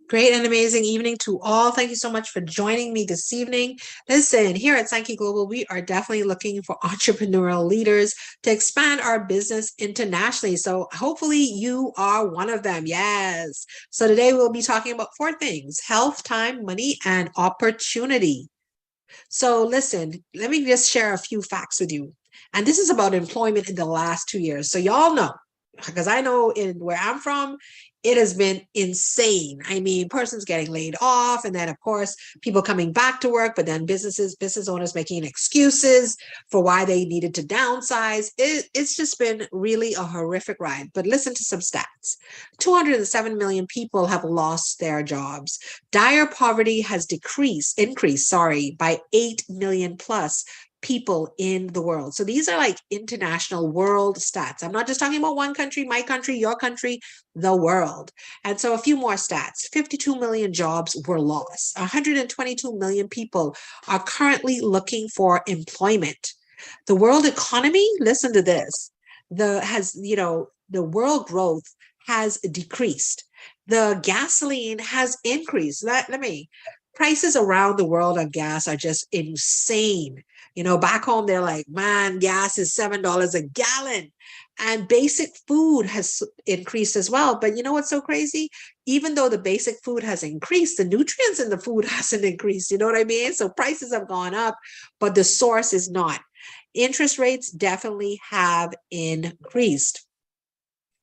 Great and amazing evening to all. Thank you so much for joining me this evening. Listen, here at Sankey Global, we are definitely looking for entrepreneurial leaders to expand our business internationally. So hopefully you are one of them. Yes. So today we'll be talking about four things: health, time, money, and opportunity. So listen, let me just share a few facts with you. And this is about employment in the last 2 years. So y'all know, because I know in where I'm from, it has been insane. I mean, persons getting laid off, and then of course people coming back to work, but then business owners making excuses for why they needed to downsize. It's just been really a horrific ride. But listen to some stats: 207 million people have lost their jobs. Dire poverty has increased, by 8 million plus people in the world. So these are like international world stats. I'm not just talking about one country, my country, your country, the world. And so a few more stats: 52 million jobs were lost. 122 million people are currently looking for employment. The world economy, listen to this, the world growth has decreased. The gasoline has increased. Prices around the world on gas are just insane. Back home, they're like, man, gas is $7 a gallon. And basic food has increased as well. But you know what's so crazy? Even though the basic food has increased, the nutrients in the food hasn't increased. You know what I mean? So prices have gone up, but the source is not. Interest rates definitely have increased.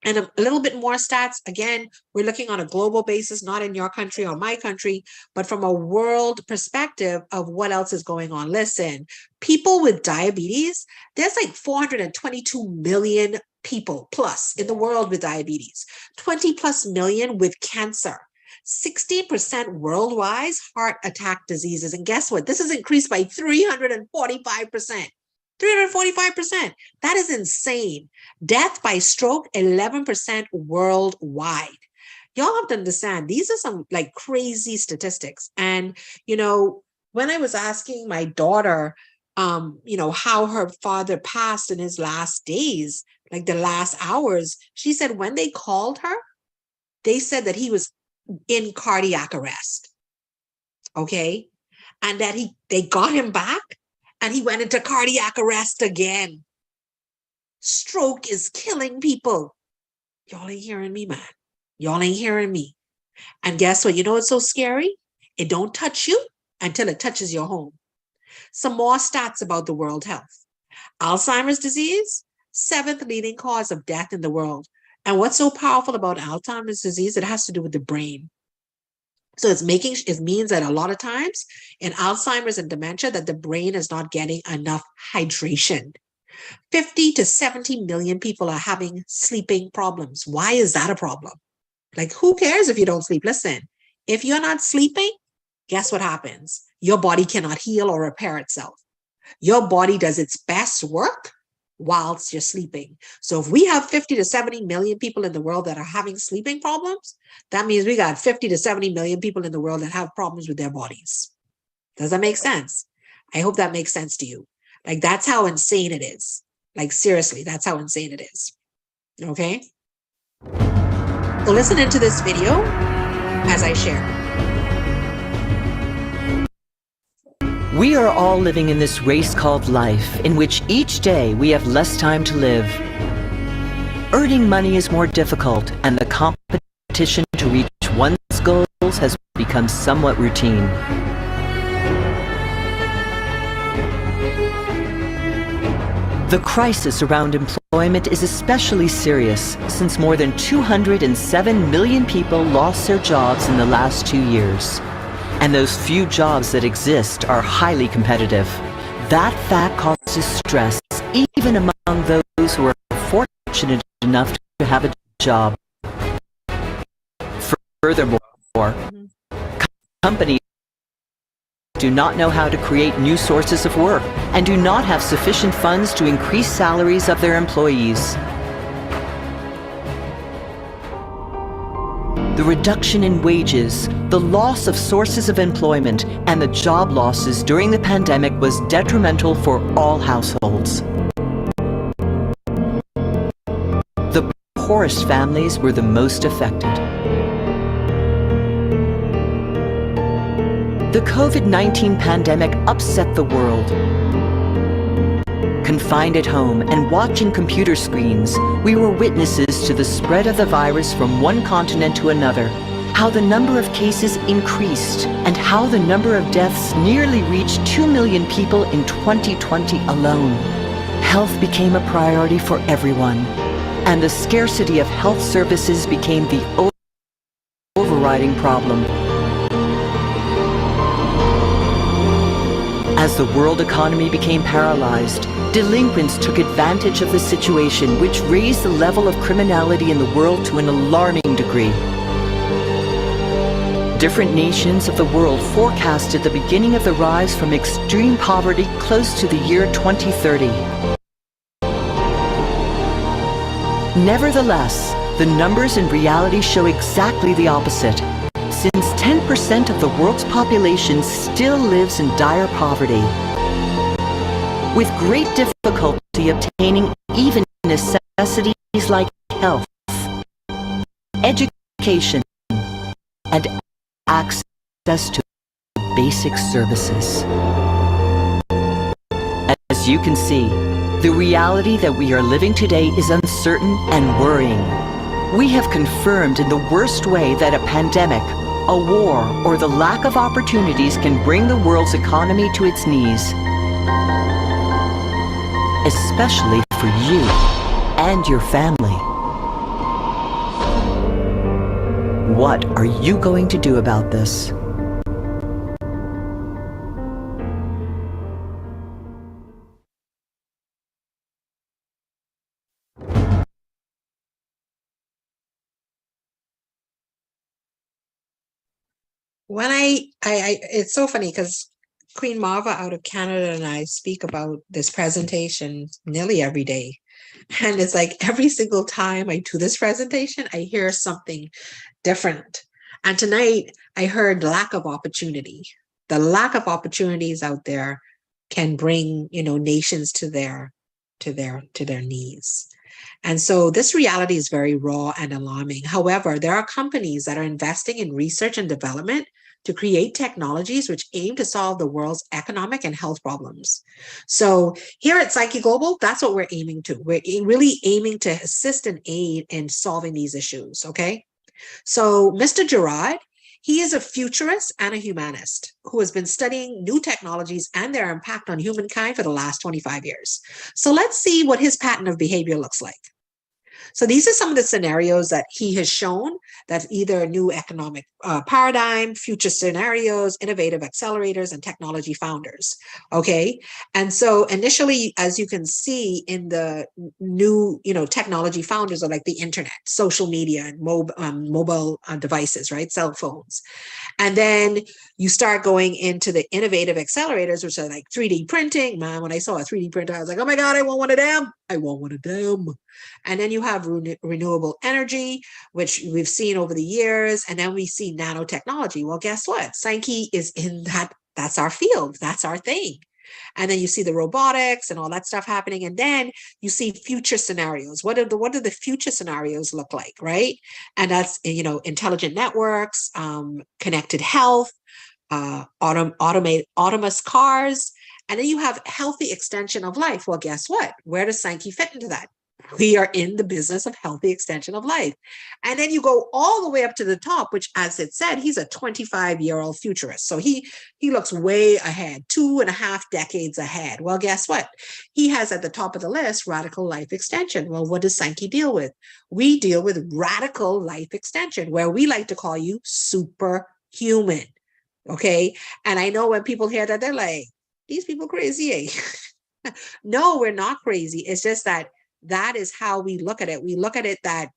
And a little bit more stats. Again, we're looking on a global basis, not in your country or my country, but from a world perspective of what else is going on. Listen, people with diabetes, there's like 422 million people plus in the world with diabetes, 20 plus million with cancer. 60% worldwide heart attack diseases. And guess what? This has increased by 345%. 345%. That is insane. Death by stroke, 11% worldwide. Y'all have to understand, these are some like crazy statistics. And, when I was asking my daughter, how her father passed in his last days, like the last hours, she said when they called her, they said that he was in cardiac arrest. Okay. And that they got him back, and he went into cardiac arrest again. Stroke is killing people. Y'all ain't hearing me, man. Y'all ain't hearing me. And guess what? You know what's so scary? It don't touch you until it touches your home. Some more stats about the world health. Alzheimer's disease, 7th leading cause of death in the world. And what's so powerful about Alzheimer's disease? It has to do with the brain. So it means that a lot of times in Alzheimer's and dementia that the brain is not getting enough hydration. 50 to 70 million people are having sleeping problems. Why is that a problem? Like, who cares if you don't sleep? Listen, if you're not sleeping, guess what happens? Your body cannot heal or repair itself. Your body does its best work whilst you're sleeping. So if we have 50 to 70 million people in the world that are having sleeping problems, that means we got 50 to 70 million people in the world that have problems with their bodies. Does that make sense? I hope that makes sense to you. Like, that's how insane it is. Like, seriously, that's how insane it is. Okay? So listen into this video as I share. We are all living in this race called life, in which each day we have less time to live. Earning money is more difficult, and the competition to reach one's goals has become somewhat routine. The crisis around employment is especially serious since more than 207 million people lost their jobs in the last 2 years. And those few jobs that exist are highly competitive. That fact causes stress even among those who are fortunate enough to have a job. Furthermore, companies do not know how to create new sources of work and do not have sufficient funds to increase salaries of their employees. The reduction in wages, the loss of sources of employment, and the job losses during the pandemic was detrimental for all households. The poorest families were the most affected. The COVID-19 pandemic upset the world. Confined at home and watching computer screens, we were witnesses to the spread of the virus from one continent to another, how the number of cases increased, and how the number of deaths nearly reached 2 million people in 2020 alone. Health became a priority for everyone, and the scarcity of health services became the overriding problem. As the world economy became paralyzed, delinquents took advantage of the situation, which raised the level of criminality in the world to an alarming degree. Different nations of the world forecasted the beginning of the rise from extreme poverty close to the year 2030. Nevertheless, the numbers in reality show exactly the opposite, since 10% of the world's population still lives in dire poverty, with great difficulty obtaining even necessities like health, education, and access to basic services. As you can see, the reality that we are living today is uncertain and worrying. We have confirmed in the worst way that a pandemic, a war, or the lack of opportunities can bring the world's economy to its knees. Especially for you and your family. What are you going to do about this? When it's so funny because Queen Marva out of Canada and I speak about this presentation nearly every day. And it's like every single time I do this presentation, I hear something different. And tonight I heard lack of opportunity. The lack of opportunities out there can bring, nations to their knees. And so this reality is very raw and alarming. However, there are companies that are investing in research and development to create technologies which aim to solve the world's economic and health problems. So here at Psyche Global, that's what we're aiming to. We're really aiming to assist and aid in solving these issues, okay? So Mr. Gerard, he is a futurist and a humanist who has been studying new technologies and their impact on humankind for the last 25 years. So let's see what his pattern of behavior looks like. So these are some of the scenarios that he has shown, that's either a new economic paradigm, future scenarios, innovative accelerators, and technology founders, okay? And so initially, as you can see in the new, technology founders are like the internet, social media, and mobile devices, right? Cell phones. And then you start going into the innovative accelerators, which are like 3D printing. Man, when I saw a 3D printer, I was like, oh my God, I want one of them. I want one of them. And then you have renewable energy, which we've seen over the years. And then we see nanotechnology. Well, guess what? Psyche is in that. That's our field. That's our thing. And then you see the robotics and all that stuff happening. And then you see future scenarios. What do the future scenarios look like, right? And that's, intelligent networks, connected health, autonomous cars. And then you have healthy extension of life. Well, guess what? Where does Psyche fit into that? We are in the business of healthy extension of life. And then you go all the way up to the top, which, as it said, he's a 25-year-old futurist. So he looks way ahead, 2.5 decades ahead. Well, guess what? He has at the top of the list radical life extension. Well, what does Psyche deal with? We deal with radical life extension, where we like to call you superhuman. Okay. And I know when people hear that, they're like, these people crazy. Eh? No, we're not crazy. It's just that is how we look at it. We look at it that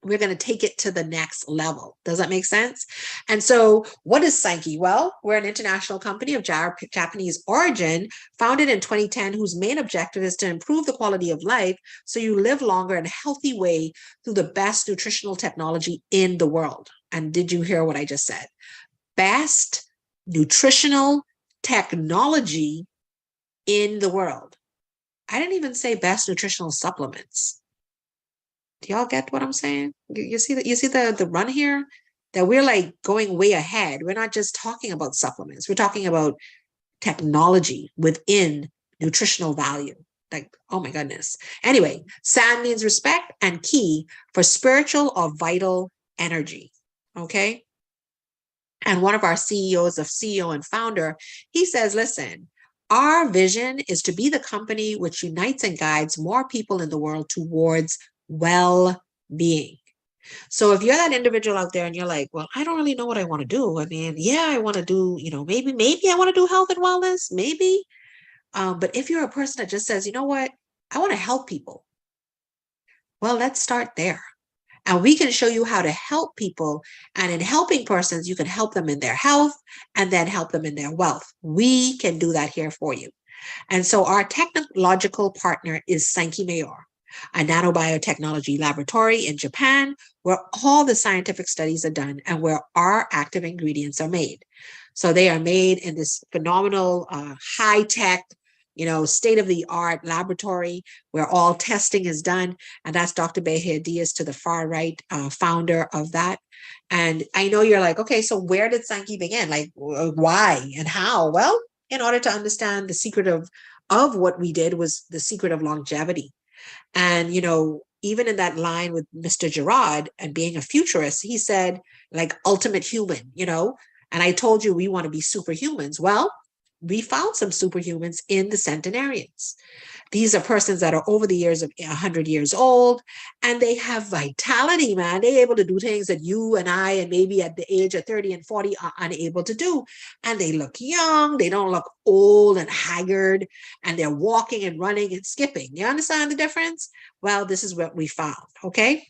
we're going to take it to the next level. Does that make sense? And so what is Psyche? Well, we're an international company of Japanese origin, founded in 2010, whose main objective is to improve the quality of life so you live longer in a healthy way through the best nutritional technology in the world. And did you hear what I just said? Best nutritional technology in the world. I didn't even say best nutritional supplements. Do y'all get what I'm saying? You see that? You see the run here? that we're like going way ahead. We're not just talking about supplements. We're talking about technology within nutritional value. Like, oh my goodness. Anyway, SAN means respect and key for spiritual or vital energy. Okay. And one of our CEOs of CEO and founder, he says, listen, our vision is to be the company which unites and guides more people in the world towards well-being. So if you're that individual out there and you're like, well, I don't really know what I want to do. I mean, yeah, I want to do, maybe I want to do health and wellness, maybe. But if you're a person that just says, you know what, I want to help people. Well, let's start there. And we can show you how to help people. And in helping persons, you can help them in their health and then help them in their wealth. We can do that here for you. And so our technological partner is Sankey Mayor, a nanobiotechnology laboratory in Japan where all the scientific studies are done and where our active ingredients are made. So they are made in this phenomenal high-tech, state-of-the-art laboratory where all testing is done. And that's Dr. Bahir Diaz to the far right, founder of that. And I know you're like, okay, so where did Sankey begin? Like, why and how? Well, in order to understand the secret of what we did was the secret of longevity. And, even in that line with Mr. Gerard and being a futurist, he said, like, ultimate human, and I told you we want to be superhumans. Well, we found some superhumans in the centenarians. These are persons that are over the years of 100 years old, and they have vitality, man. They're able to do things that you and I, and maybe at the age of 30 and 40, are unable to do. And they look young. They don't look old and haggard, and they're walking and running and skipping. You understand the difference? Well, this is what we found, okay?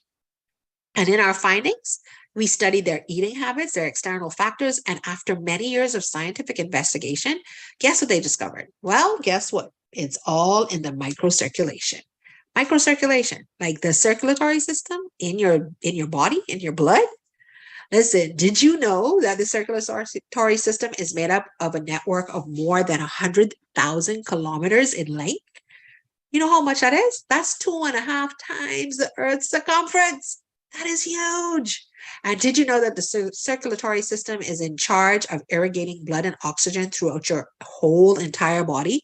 And in our findings, we studied their eating habits, their external factors, and after many years of scientific investigation, guess what they discovered? Well, guess what? It's all in the microcirculation. Microcirculation, like the circulatory system in your body, in your blood. Listen, did you know that the circulatory system is made up of a network of more than 100,000 kilometers in length? You know how much that is? That's 2.5 times the Earth's circumference. That is huge. And did you know that the circulatory system is in charge of irrigating blood and oxygen throughout your whole entire body,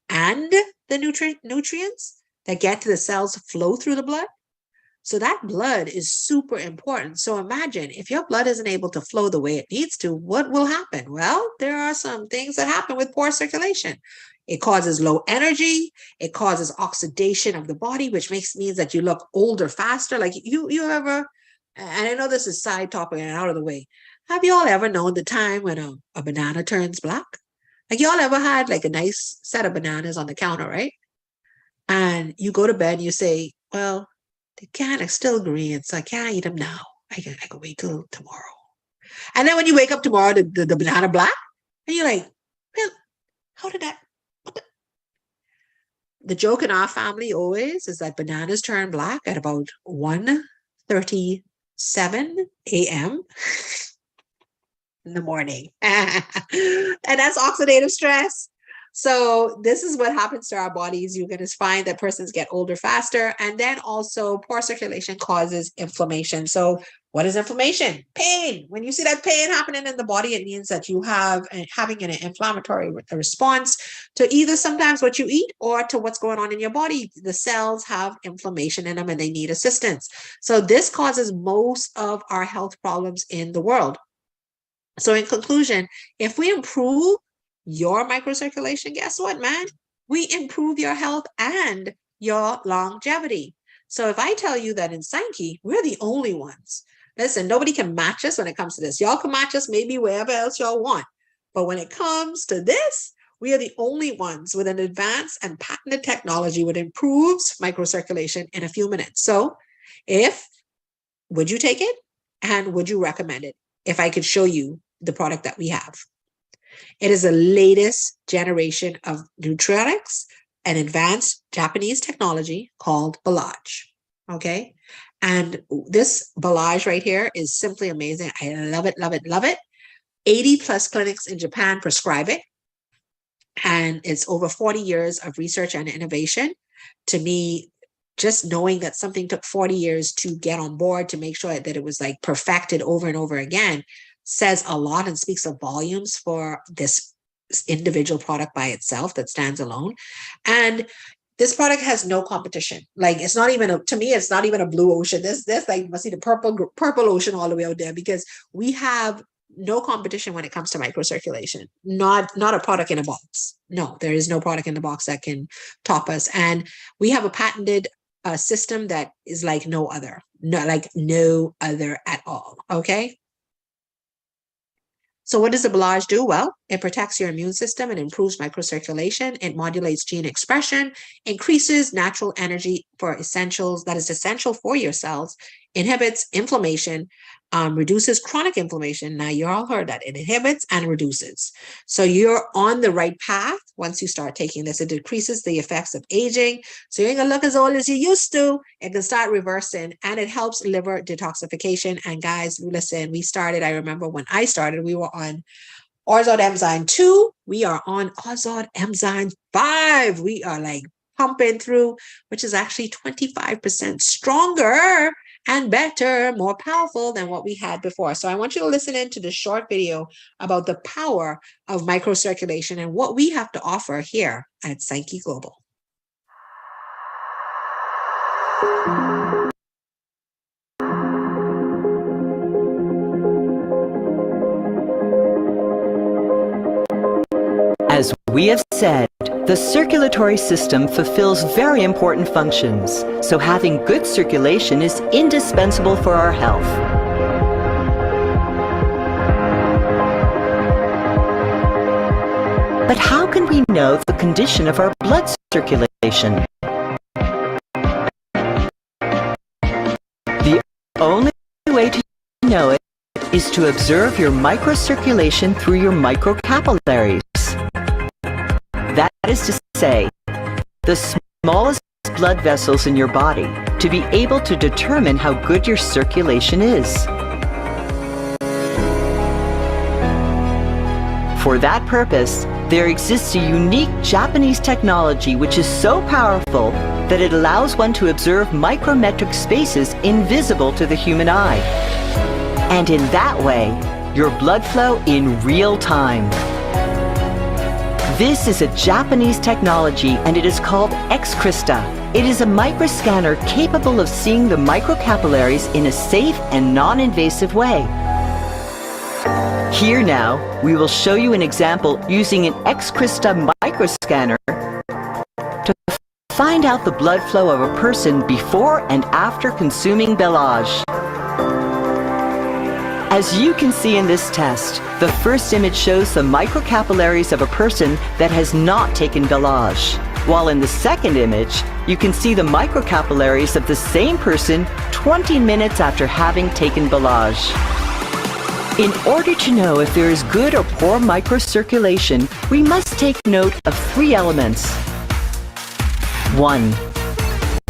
and the nutrients that get to the cells flow through the blood? So that blood is super important. So imagine if your blood isn't able to flow the way it needs to, what will happen? Well, there are some things that happen with poor circulation. It causes low energy. It causes oxidation of the body, which means that you look older faster. Like you ever, and I know this is side topic and out of the way. Have you all ever known the time when a banana turns black? Like y'all ever had like a nice set of bananas on the counter, right? And you go to bed and you say, well, the can is still green, so I can't eat them now. I can wait till tomorrow. And then when you wake up tomorrow, the banana black, and you're like, well, how did that? The joke in our family always is that bananas turn black at about 1:37 a.m. in the morning. And that's oxidative stress. So this is what happens to our bodies. You're going to find that persons get older faster. And then also poor circulation causes inflammation. So what is inflammation? Pain. When you see that pain happening in the body, it means that you have having an inflammatory response to either sometimes what you eat or to what's going on in your body. The cells have inflammation in them and they need assistance. So this causes most of our health problems in the world. So in conclusion, if we improve your microcirculation, guess what, man? We improve your health and your longevity. So if I tell you that in Sankey, we're the only ones. Listen, nobody can match us when it comes to this. Y'all can match us maybe wherever else y'all want. But when it comes to this, we are the only ones with an advanced and patented technology that improves microcirculation in a few minutes. So would you take it? And would you recommend it if I could show you the product that we have? It is the latest generation of nutritics, an advanced Japanese technology called Balaj. Okay. And this Balaj right here is simply amazing. I love it, love it, love it. 80 plus clinics in Japan prescribe it. And it's over 40 years of research and innovation. To me, just knowing that something took 40 years to get on board, to make sure that it was like perfected over and over again, says a lot and speaks of volumes for this individual product by itself that stands alone. And this product has no competition. Like, it's not even to me, it's not even a blue ocean. This like, you must see the purple ocean all the way out there, because we have no competition when it comes to microcirculation. Not a product in a box. No, there is no product in the box that can top us. And we have a patented system that is like no other at all. Okay. So what does the Belage do? Well, it protects your immune system and improves microcirculation. It modulates gene expression, increases natural energy for essentials that is essential for your cells, inhibits inflammation, reduces chronic inflammation. Now, you all heard that. It inhibits and reduces. So you're on the right path once you start taking this. It decreases the effects of aging. So you ain't gonna look as old as you used to. It can start reversing, and it helps liver detoxification. And guys, listen, I remember when I started, we were on Ozod Enzyme 2. We are on Ozod Enzyme 5. We are like pumping through, which is actually 25% stronger and better, more powerful than what we had before. So I want you to listen into the short video about the power of microcirculation and what we have to offer here at Sankey Global. As we have said, the circulatory system fulfills very important functions, so having good circulation is indispensable for our health. But how can we know the condition of our blood circulation? The only way to know it is to observe your microcirculation through your microcapillaries. That is to say, the smallest blood vessels in your body, to be able to determine how good your circulation is. For that purpose, there exists a unique Japanese technology which is so powerful that it allows one to observe micrometric spaces invisible to the human eye. And in that way, your blood flow in real time. This is a Japanese technology, and it is called X-Crista. It is a microscanner capable of seeing the microcapillaries in a safe and non-invasive way. Here now, we will show you an example using an X-Crista microscanner to find out the blood flow of a person before and after consuming Belage. As you can see in this test, the first image shows the microcapillaries of a person that has not taken Belage, while in the second image, you can see the microcapillaries of the same person 20 minutes after having taken Belage. In order to know if there is good or poor microcirculation, we must take note of 3 elements. 1.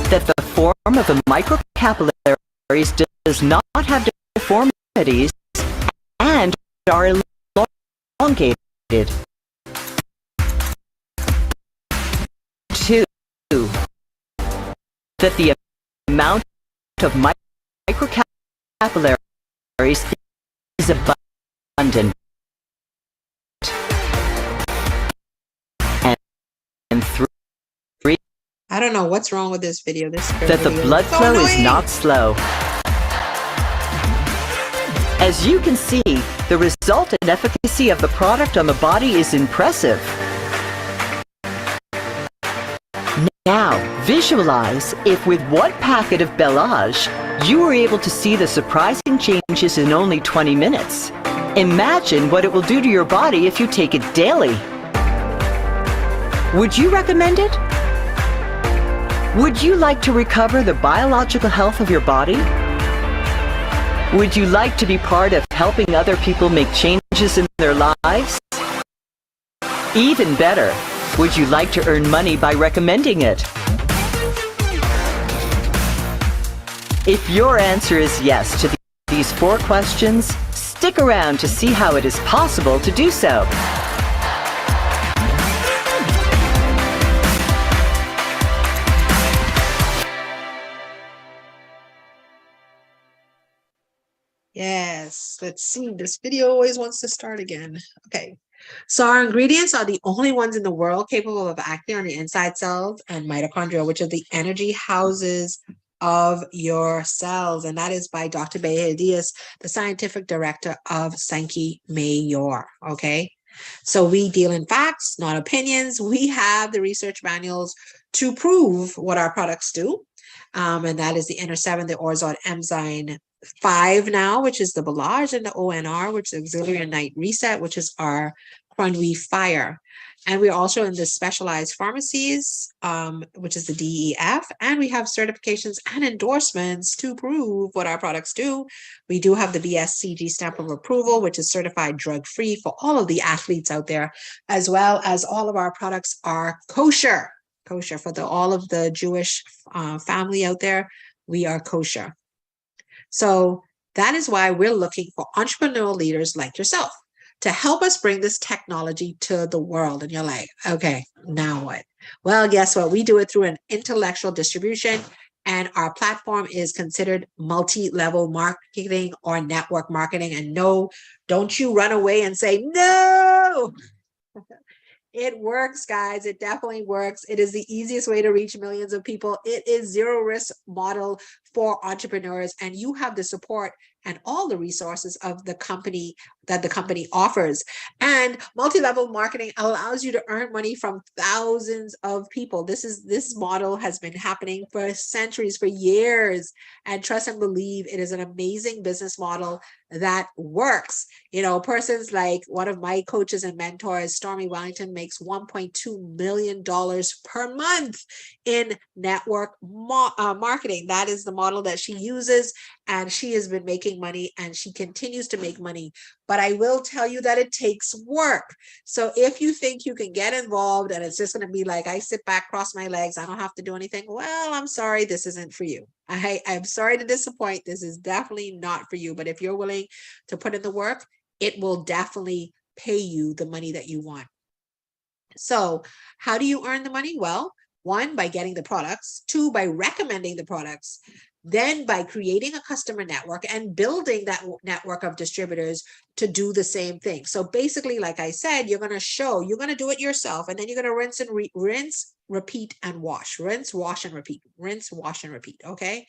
That the form of the microcapillaries does not have deformities and are elongated. 2. That the amount of microcapillaries is abundant. And 3. I don't know what's wrong with this video. That the blood flow is not slow. As you can see, the result and efficacy of the product on the body is impressive. Now, visualize if with 1 packet of Belage, you were able to see the surprising changes in only 20 minutes. Imagine what it will do to your body if you take it daily. Would you recommend it? Would you like to recover the biological health of your body? Would you like to be part of helping other people make changes in their lives? Even better, would you like to earn money by recommending it? If your answer is yes to these 4 questions, stick around to see how it is possible to do so. Let's see. This video always wants to start again. Okay. So our ingredients are the only ones in the world capable of acting on the inside cells and mitochondria, which are the energy houses of your cells. And that is by Dr. Behe Diaz, the scientific director of Sankey Mayor. Okay. So we deal in facts, not opinions. We have the research manuals to prove what our products do. And that is the Inter7, the Orzoid Enzyme 5 now, which is the Belage, and the ONR, which is Auxiliary Night Reset, which is our Cronwy Fire. And we're also in the specialized pharmacies, which is the DEF, and we have certifications and endorsements to prove what our products do. We do have the BSCG stamp of approval, which is certified drug-free for all of the athletes out there, as well as all of our products are kosher for all of the Jewish family out there. We are kosher. So that is why we're looking for entrepreneurial leaders like yourself to help us bring this technology to the world. And you're like, okay, now what? Well, guess what? We do it through an intellectual distribution, and our platform is considered multi-level marketing or network marketing. And no, don't you run away and say, no. It works, guys. It definitely works. It is the easiest way to reach millions of people. It is zero risk model for entrepreneurs, and you have the support and all the resources of the company that the company offers. And multi-level marketing allows you to earn money from thousands of people. This model has been happening for centuries, for years. And trust and believe, it is an amazing business model that works. You know, persons like one of my coaches and mentors, Stormy Wellington, makes $1.2 million per month in network marketing. That is the model that she uses, and she has been making money, and she continues to make money. But I will tell you that it takes work. So if you think you can get involved and it's just going to be like, I sit back, cross my legs, I don't have to do anything, well, I'm sorry, this isn't for you. I'm sorry to disappoint. This is definitely not for you. But if you're willing to put in the work, it will definitely pay you the money that you want. So how do you earn the money? Well, 1, by getting the products, 2, by recommending the products, then by creating a customer network and building that network of distributors to do the same thing. So basically, like I said, you're going to do it yourself, and then you're going to rinse, repeat, and wash. Rinse, wash, and repeat. Rinse, wash, and repeat. Okay.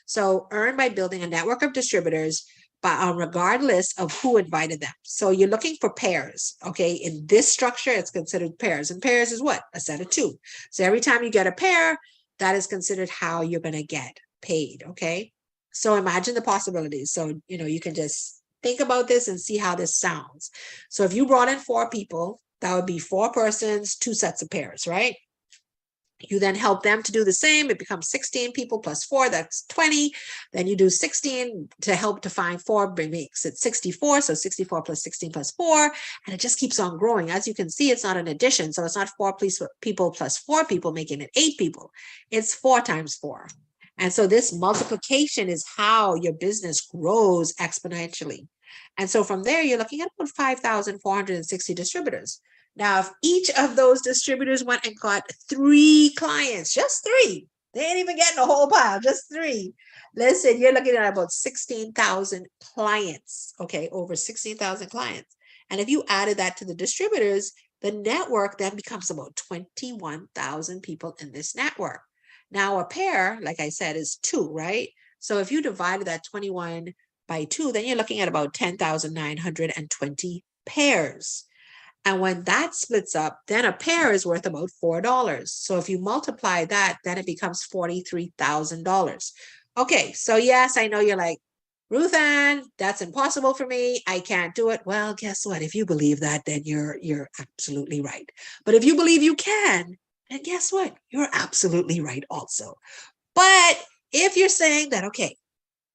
So earn by building a network of distributors, but regardless of who invited them. So you're looking for pairs. Okay. In this structure, it's considered pairs. And pairs is what? A set of 2. So every time you get a pair, that is considered how you're going to get paid. Okay. So imagine the possibilities. So, you can just think about this and see how this sounds. So if you brought in 4 people, that would be 4 persons, 2 sets of pairs, right? You then help them to do the same. It becomes 16 people plus 4, that's 20. Then you do 16 to help to find 4, makes it 64. So 64 plus 16 plus 4. And it just keeps on growing. As you can see, it's not an addition. So it's not 4 people plus 4 people, making it 8 people. It's 4 times 4. And so this multiplication is how your business grows exponentially. And so from there, you're looking at about 5,460 distributors. Now, if each of those distributors went and got 3 clients, just 3, they ain't even getting a whole pile, just 3. Listen, you're looking at about 16,000 clients, okay, over 16,000 clients. And if you added that to the distributors, the network then becomes about 21,000 people in this network. Now, a pair, like I said, is 2, right? So if you divided that 21 by 2, then you're looking at about 10,920 pairs. And when that splits up, then a pair is worth about $4. So if you multiply that, then it becomes $43,000. Okay, so yes, I know you're like, Ruth Ann, that's impossible for me. I can't do it. Well, guess what? If you believe that, then you're absolutely right. But if you believe you can, then guess what? You're absolutely right also. But if you're saying that, okay,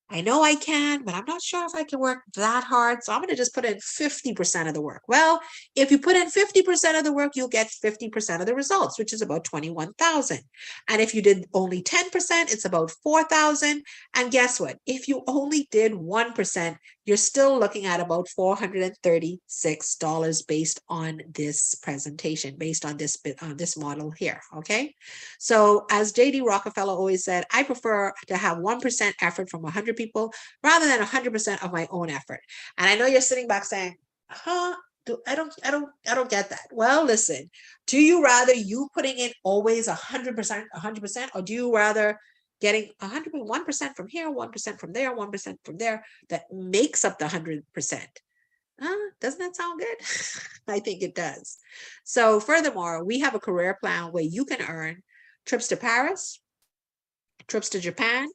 I know I can, but I'm not sure if I can work that hard, so I'm going to just put in 50% of the work. Well, if you put in 50% of the work, you'll get 50% of the results, which is about 21,000. And if you did only 10%, it's about 4,000. And guess what? If you only did 1%, you're still looking at about $436 based on this presentation, based on this model here. Okay. So as JD Rockefeller always said, I prefer to have 1% effort from 100 people rather than 100% of my own effort. And I know you're sitting back saying, huh? I don't get that. Well, listen, do you rather you putting in always 100%, or do you rather getting 101% from here, 1% from there, 1% from there, that makes up the 100%? Doesn't that sound good? I think it does. So furthermore, we have a career plan where you can earn trips to Paris, trips to Japan,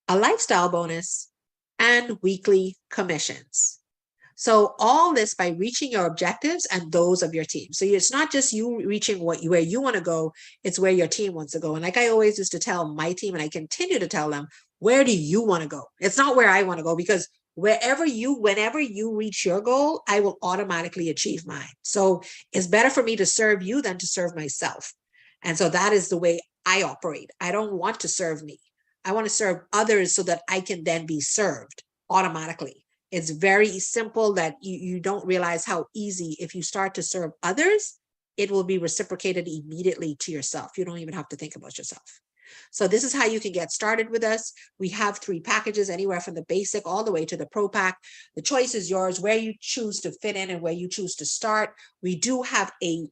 a lifestyle bonus, and weekly commissions. So all this by reaching your objectives and those of your team. So it's not just you reaching where you want to go, it's where your team wants to go. And like I always used to tell my team, and I continue to tell them, where do you want to go? It's not where I want to go, because whenever you reach your goal, I will automatically achieve mine. So it's better for me to serve you than to serve myself. And so that is the way I operate. I don't want to serve me. I want to serve others so that I can then be served automatically. It's very simple that you don't realize how easy, if you start to serve others, it will be reciprocated immediately to yourself. You don't even have to think about yourself. So this is how you can get started with us. We have 3 packages, anywhere from the basic all the way to the pro pack. The choice is yours, where you choose to fit in and where you choose to start. We do have a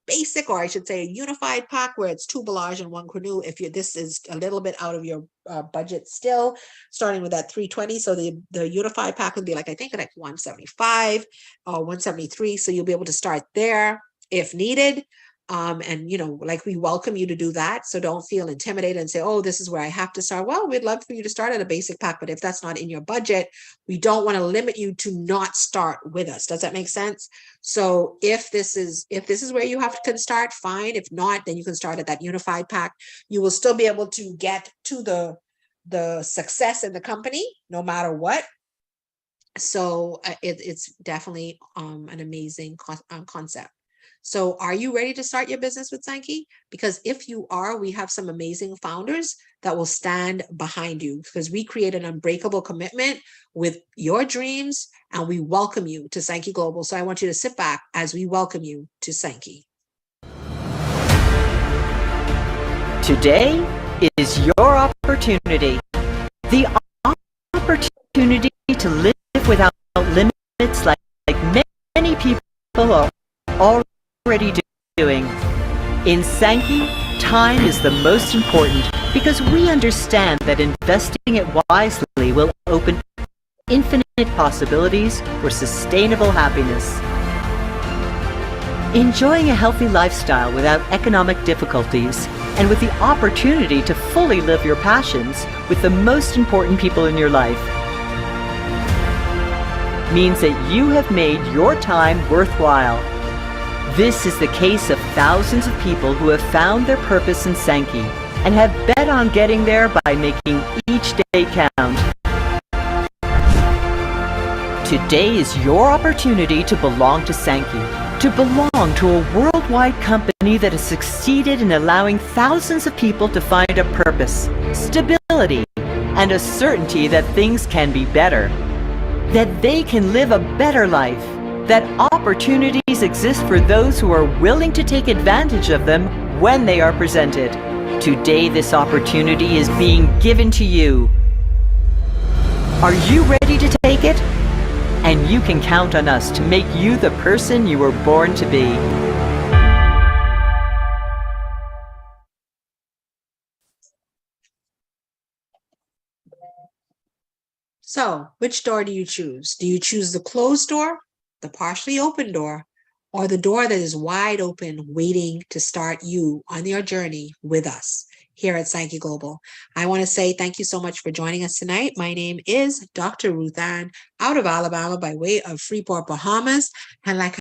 basic, or I should say a unified pack, where it's 2 Bellage and 1 Canoe. If this is a little bit out of your budget still, starting with that $320. So the unified pack would be like, I think like $175 or $173. So you'll be able to start there if needed. And like, we welcome you to do that. So don't feel intimidated and say, oh, this is where I have to start. Well, we'd love for you to start at a basic pack, but if that's not in your budget, we don't want to limit you to not start with us. Does that make sense? So if this is where you can start, fine. If not, then you can start at that unified pack. You will still be able to get to the success in the company no matter what. So it's definitely an amazing concept. So are you ready to start your business with Sankey? Because if you are, we have some amazing founders that will stand behind you, because we create an unbreakable commitment with your dreams, and we welcome you to Sankey Global. So I want you to sit back as we welcome you to Sankey. Today is your opportunity. The opportunity to live without limits like many people are already doing. In Sankey, time is the most important, because we understand that investing it wisely will open infinite possibilities for sustainable happiness. Enjoying a healthy lifestyle without economic difficulties, and with the opportunity to fully live your passions with the most important people in your life, means that you have made your time worthwhile. This is the case of thousands of people who have found their purpose in Sankey and have bet on getting there by making each day count. Today is your opportunity to belong to Sankey, to belong to a worldwide company that has succeeded in allowing thousands of people to find a purpose, stability, and a certainty that things can be better, that they can live a better life, that opportunities exist for those who are willing to take advantage of them when they are presented. Today, this opportunity is being given to you. Are you ready to take it? And you can count on us to make you the person you were born to be. So, which door do you choose? Do you choose the closed door, the partially open door, or the door that is wide open, waiting to start you on your journey with us here at Sankey Global? I want to say thank you so much for joining us tonight. My name is Dr. Ruth Ann, out of Alabama by way of Freeport, Bahamas. And like